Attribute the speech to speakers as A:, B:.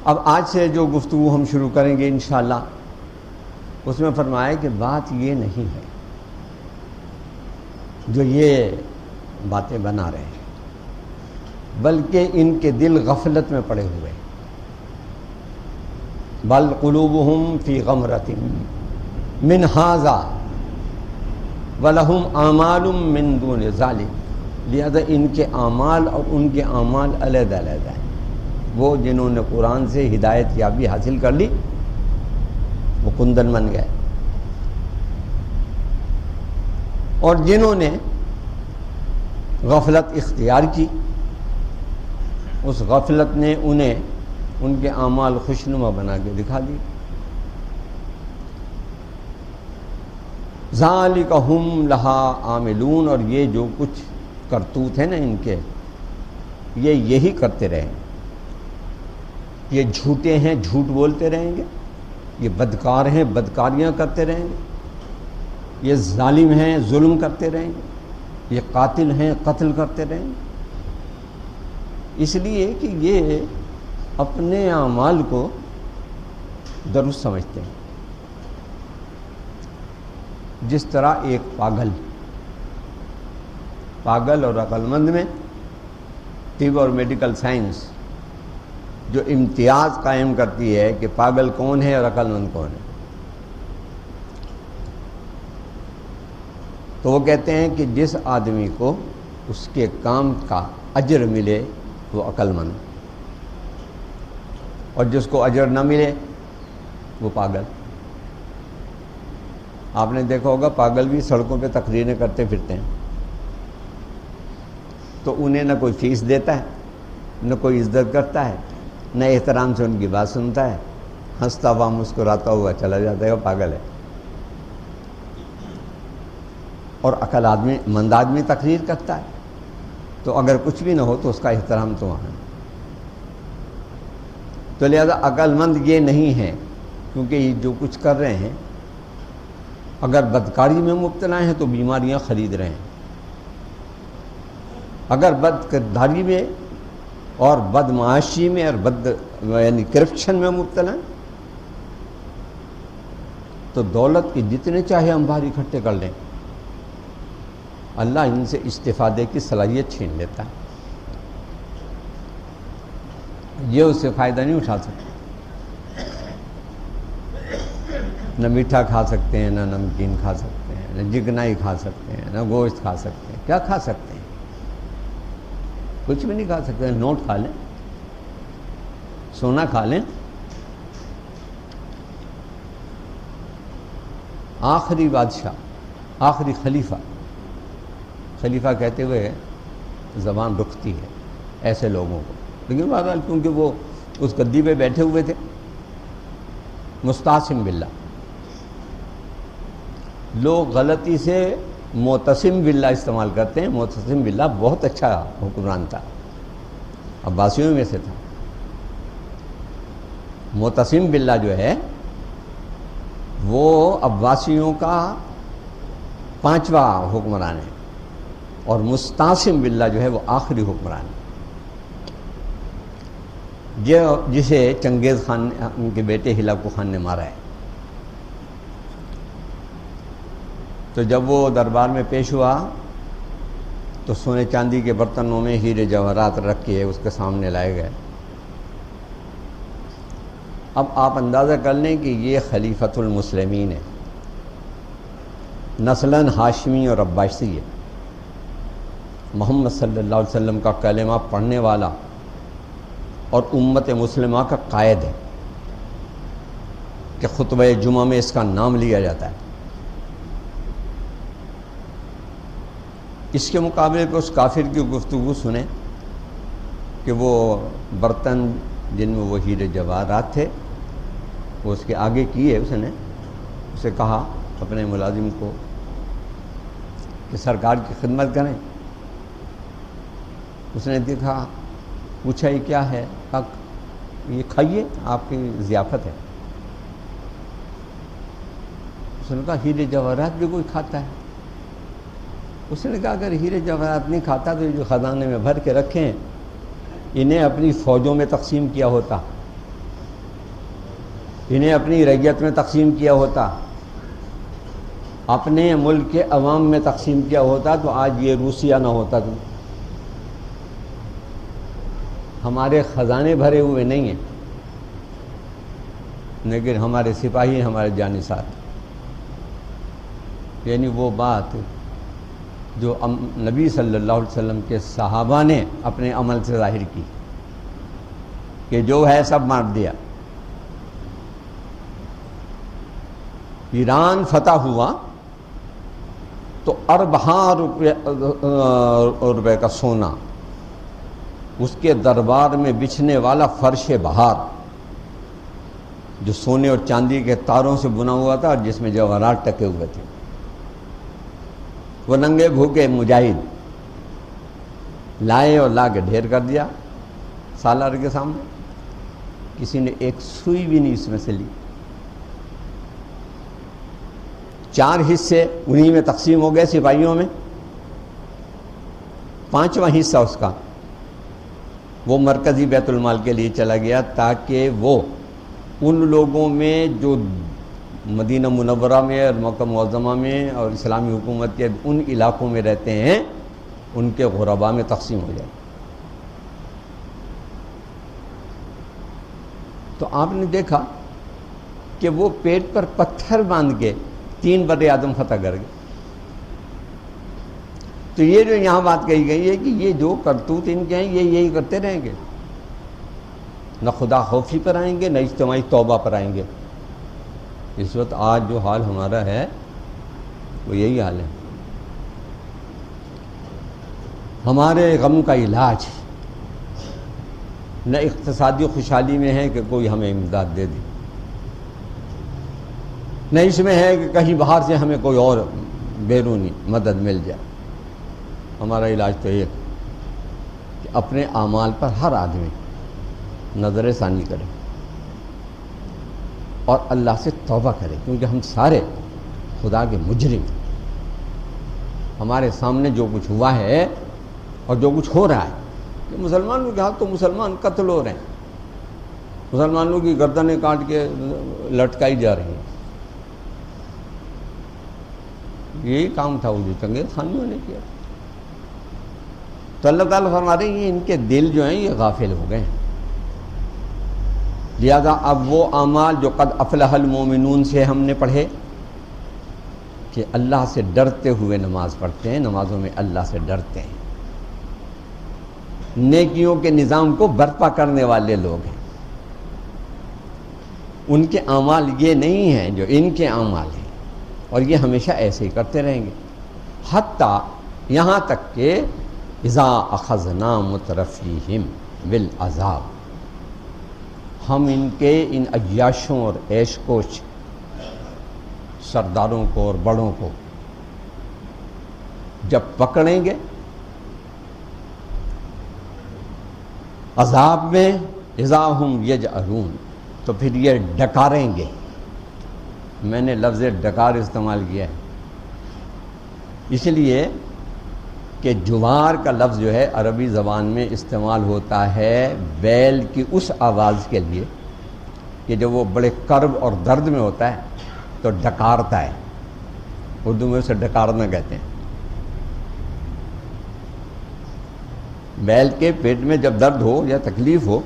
A: اب آج سے جو گفتگو ہم شروع کریں گے انشاءاللہ، اس میں فرمایا کہ بات یہ نہیں ہے جو یہ باتیں بنا رہے ہیں، بلکہ ان کے دل غفلت میں پڑے ہوئے ہیں۔ بل قلوبہم فی غمرۃ من ھذا ولہم اعمال من دون ذلک، لہذا ان کے اعمال اور ان کے اعمال علیحدہ علیحدہ ہیں۔ وہ جنہوں نے قرآن سے ہدایت یابی حاصل کر لی وہ کندن بن گئے، اور جنہوں نے غفلت اختیار کی اس غفلت نے انہیں ان کے اعمال خوشنما بنا کے دکھا دی۔ ذالک ہم لہا عاملون، اور یہ جو کچھ کرتوت ہیں نا ان کے، یہ یہی کرتے رہیں، یہ جھوٹے ہیں جھوٹ بولتے رہیں گے، یہ بدکار ہیں بدکاریاں کرتے رہیں گے، یہ ظالم ہیں ظلم کرتے رہیں گے، یہ قاتل ہیں قتل کرتے رہیں گے، اس لیے کہ یہ اپنے اعمال کو درست سمجھتے ہیں۔ جس طرح ایک پاگل اور عقل مند میں طب اور میڈیکل سائنس جو امتیاز قائم کرتی ہے کہ پاگل کون ہے اور عقل مند کون ہے، تو وہ کہتے ہیں کہ جس آدمی کو اس کے کام کا اجر ملے وہ عقل مند، اور جس کو اجر نہ ملے وہ پاگل۔ آپ نے دیکھا ہوگا پاگل بھی سڑکوں پہ تقریریں کرتے پھرتے ہیں، تو انہیں نہ کوئی فیس دیتا ہے، نہ کوئی عزت کرتا ہے، نہ احترام سے ان کی بات سنتا ہے، ہنستا ہوا مسکراتا ہوا چلا جاتا ہے، وہ پاگل ہے۔ اور عقل آدمی مند آدمی تقریر کرتا ہے تو اگر کچھ بھی نہ ہو تو اس کا احترام تو وہاں ہے۔ تو لہذا عقل مند یہ نہیں ہے، کیونکہ یہ جو کچھ کر رہے ہیں اگر بدکاری میں مبتلا ہیں تو بیماریاں خرید رہے ہیں، اگر بدکرداری میں اور بدمعاشی میں اور یعنی کرپشن میں مبتلا ہیں تو دولت کے جتنے چاہے انبار اکٹھے کر لیں، اللہ ان سے استفادے کی صلاحیت چھین لیتا ہے، یہ اس سے فائدہ نہیں اٹھا سکتے۔ نہ میٹھا کھا سکتے ہیں، نہ نمکین کھا سکتے ہیں، نہ جگنائی کھا سکتے ہیں، نہ گوشت کھا سکتے ہیں۔ کیا کھا سکتے ہیں؟ کچھ بھی نہیں کھا سکتے۔ نوٹ کھا لیں، سونا کھا لیں۔ آخری بادشاہ، آخری خلیفہ کہتے ہوئے زبان رکتی ہے ایسے لوگوں کو، لیکن بہرحال کیونکہ وہ اس گدی پہ بیٹھے ہوئے تھے، مستعصم باللہ، لوگ غلطی سے معتصم باللہ استعمال کرتے ہیں۔ معتصم باللہ بہت اچھا حکمران تھا، عباسیوں میں سے تھا۔ معتصم باللہ جو ہے وہ عباسیوں کا 5واں حکمران ہے، اور مستعصم باللہ جو ہے وہ آخری حکمران ہے، جسے چنگیز خان ان کے بیٹے ہلاکو خان نے مارا ہے۔ تو جب وہ دربار میں پیش ہوا تو سونے چاندی کے برتنوں میں ہیرے جواہرات رکھ کے اس کے سامنے لائے گئے۔ اب آپ اندازہ کر لیں کہ یہ خلیفۃ المسلمین ہے، نسلاً ہاشمی اور عباسی ہے، محمد صلی اللہ علیہ وسلم کا کلمہ پڑھنے والا اور امت مسلمہ کا قائد ہے کہ خطبہ جمعہ میں اس کا نام لیا جاتا ہے۔ اس کے مقابلے پہ اس کافر کی گفتگو سنیں کہ وہ برتن جن میں وہ ہیرے جواہرات تھے وہ اس کے آگے کیے، اس نے اسے کہا اپنے ملازم کو کہ سرکار کی خدمت کریں۔ اس نے دیکھا، پوچھا یہ کیا ہے؟ کہا یہ کھائیے، آپ کی ضیافت ہے۔ اس نے کہا ہیرے جواہرات بھی کوئی کھاتا ہے؟ اس نے کہا اگر ہیرے جواہرات نہیں کھاتا تو یہ جو خزانے میں بھر کے رکھے ہیں انہیں اپنی فوجوں میں تقسیم کیا ہوتا، انہیں اپنی ریت میں تقسیم کیا ہوتا، اپنے ملک کے عوام میں تقسیم کیا ہوتا تو آج یہ روسیہ نہ ہوتا. تو ہمارے خزانے بھرے ہوئے نہیں ہیں، لیکن ہمارے سپاہی ہمارے جانثار. یعنی وہ بات جو نبی صلی اللہ علیہ وسلم کے صحابہ نے اپنے عمل سے ظاہر کی کہ جو ہے سب مار دیا. ایران فتح ہوا تو ارباں روپے کا سونا اس کے دربار میں بچھنے والا فرش بہار جو سونے اور چاندی کے تاروں سے بنا ہوا تھا اور جس میں جواہرات ٹکے ہوئے تھے، وہ ننگے بھوکے مجاہد لائے اور لا کے ڈھیر کر دیا سالار کے سامنے. کسی نے ایک سوئی بھی نہیں اس میں سے لی. 4 حصے انہی میں تقسیم ہو گئے سپاہیوں میں، 5واں حصہ اس کا وہ مرکزی بیت المال کے لیے چلا گیا تاکہ وہ ان لوگوں میں جو مدینہ منورہ میں اور مکہ معظمہ میں اور اسلامی حکومت کے ان علاقوں میں رہتے ہیں ان کے غرباء میں تقسیم ہو جائے. تو آپ نے دیکھا کہ وہ پیٹ پر پتھر باندھ کے 3 بر اعظم فتح کر گئے. تو یہ جو یہاں بات کہی گئی ہے کہ یہ جو کرتوت ان کے ہیں یہ یہی کرتے رہیں گے، نہ خدا خوفی پر آئیں گے نہ اجتماعی توبہ پر آئیں گے. اس وقت آج جو حال ہمارا ہے وہ یہی حال ہے. ہمارے غم کا علاج نہ اقتصادی خوشحالی میں ہے کہ کوئی ہمیں امداد دے دے، نہ اس میں ہے کہ کہیں باہر سے ہمیں کوئی اور بیرونی مدد مل جائے. ہمارا علاج تو ایک کہ اپنے اعمال پر ہر آدمی نظر ثانی کرے اور اللہ سے توبہ کرے، کیونکہ ہم سارے خدا کے مجرم ہیں. ہمارے سامنے جو کچھ ہوا ہے اور جو کچھ ہو رہا ہے کہ مسلمانوں کے ہاتھ تو مسلمان قتل ہو رہے ہیں، مسلمانوں کی گردنیں کاٹ کے لٹکائی جا رہی ہیں. یہی کام تھا وہ جو چنگیز خانیوں نے کیا. تو اللہ تعالیٰ فرما رہے ہیں ان کے دل جو ہیں یہ غافل ہو گئے ہیں. لہذا اب وہ اعمال جو قد افلح المومنون سے ہم نے پڑھے کہ اللہ سے ڈرتے ہوئے نماز پڑھتے ہیں، نمازوں میں اللہ سے ڈرتے ہیں، نیکیوں کے نظام کو برپا کرنے والے لوگ ہیں. ان کے اعمال یہ نہیں ہیں جو ان کے اعمال ہیں، اور یہ ہمیشہ ایسے ہی کرتے رہیں گے حتیٰ یہاں تک کہ اذا اخذنا مترفیہم بالعذاب، ہم ان کے ان عیاشوں اور عیش کوش سرداروں کو اور بڑوں کو جب پکڑیں گے عذاب میں، اذا ہم یجأرون، تو پھر یہ ڈکاریں گے. میں نے لفظ ڈکار استعمال کیا ہے اس لیے کہ جوار کا لفظ جو ہے عربی زبان میں استعمال ہوتا ہے بیل کی اس آواز کے لیے کہ جب وہ بڑے کرب اور درد میں ہوتا ہے تو ڈکارتا ہے. اردو میں اسے ڈکارنا کہتے ہیں. بیل کے پیٹ میں جب درد ہو یا تکلیف ہو